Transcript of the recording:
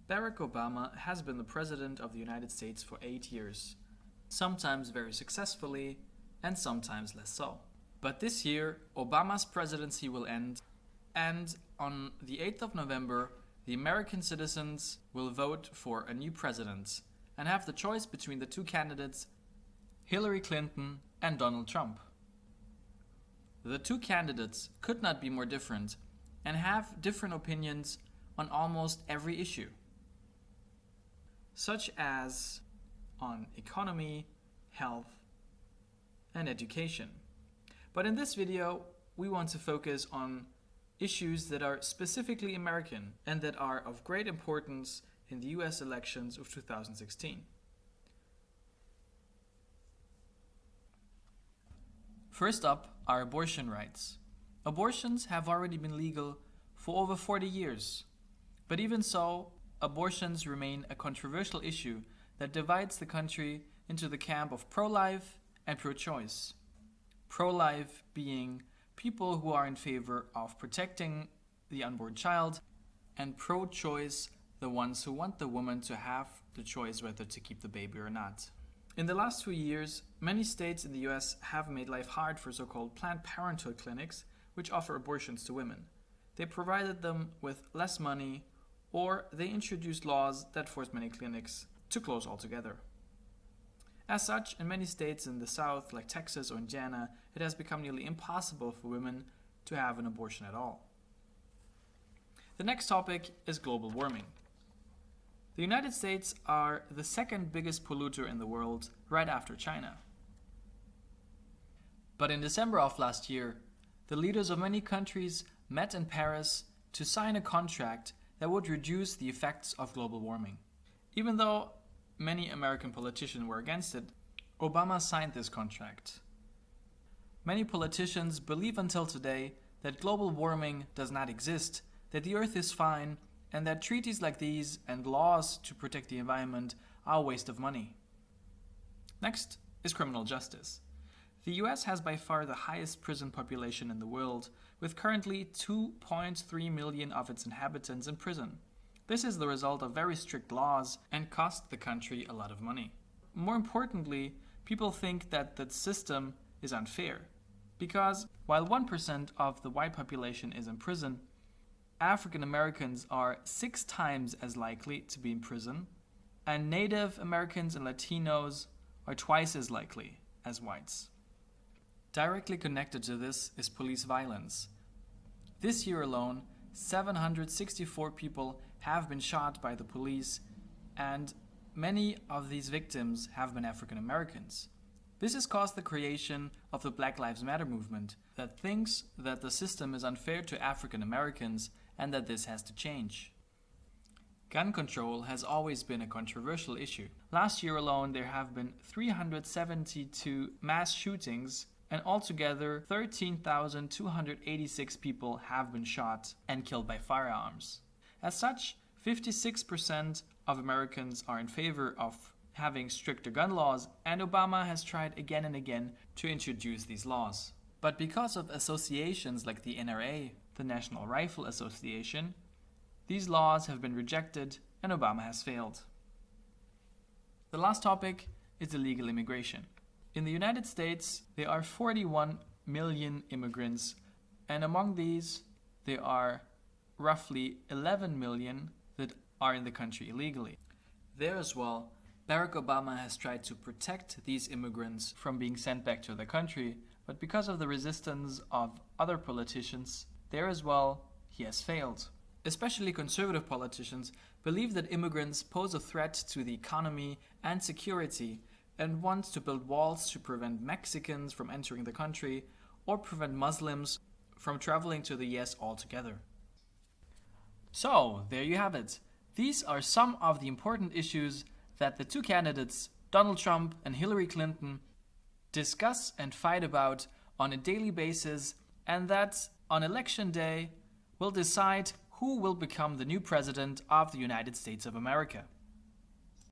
Barack Obama has been the President of the United States for 8 years, sometimes very successfully and sometimes less so. But this year, Obama's presidency will end, and on the 8th of November, the American citizens will vote for a new president and have the choice between the two candidates, Hillary Clinton and Donald Trump. The two candidates could not be more different and have different opinions on almost every issue, such as on economy, health, and education. But in this video, we want to focus on issues that are specifically American and that are of great importance in the US elections of 2016. First up are abortion rights. Abortions have already been legal for over 40 years. But even so, abortions remain a controversial issue that divides the country into the camp of pro-life and pro-choice. Pro-life being people who are in favor of protecting the unborn child, and pro-choice the ones who want the woman to have the choice whether to keep the baby or not. In the last 2 years, many states in the US have made life hard for so-called Planned Parenthood clinics, which offer abortions to women. They provided them with less money, or they introduced laws that forced many clinics to close altogether. As such, in many states in the South, like Texas or Indiana, it has become nearly impossible for women to have an abortion at all. The next topic is global warming. The United States are the second biggest polluter in the world, right after China. But in December of last year, the leaders of many countries met in Paris to sign a contract that would reduce the effects of global warming. Even though many American politicians were against it, Obama signed this contract. Many politicians believe until today that global warming does not exist, that the Earth is fine, and that treaties like these and laws to protect the environment are a waste of money. Next is criminal justice. The US has by far the highest prison population in the world, with currently 2.3 million of its inhabitants in prison. This is the result of very strict laws and cost the country a lot of money. More importantly, people think that the system is unfair, because while 1% of the white population is in prison, African Americans are 6 times as likely to be in prison, and Native Americans and Latinos are twice as likely as whites. Directly connected to this is police violence. This year alone, 764 people have been shot by the police, and many of these victims have been African Americans. This has caused the creation of the Black Lives Matter movement that thinks that the system is unfair to African Americans and that this has to change. Gun control has always been a controversial issue. Last year alone, there have been 372 mass shootings, and altogether 13,286 people have been shot and killed by firearms. As such, 56% of Americans are in favor of having stricter gun laws, and Obama has tried again and again to introduce these laws. But because of associations like the NRA, the National Rifle Association, these laws have been rejected and Obama has failed. The last topic is illegal immigration. In the United States, there are 41 million immigrants, and among these, there are roughly 11 million that are in the country illegally. There as well, Barack Obama has tried to protect these immigrants from being sent back to their country, but because of the resistance of other politicians, there as well, he has failed. Especially conservative politicians believe that immigrants pose a threat to the economy and security, and want to build walls to prevent Mexicans from entering the country or prevent Muslims from traveling to the US altogether. So, there you have it. These are some of the important issues that the two candidates, Donald Trump and Hillary Clinton, discuss and fight about on a daily basis, and that on election day will decide who will become the new president of the United States of America.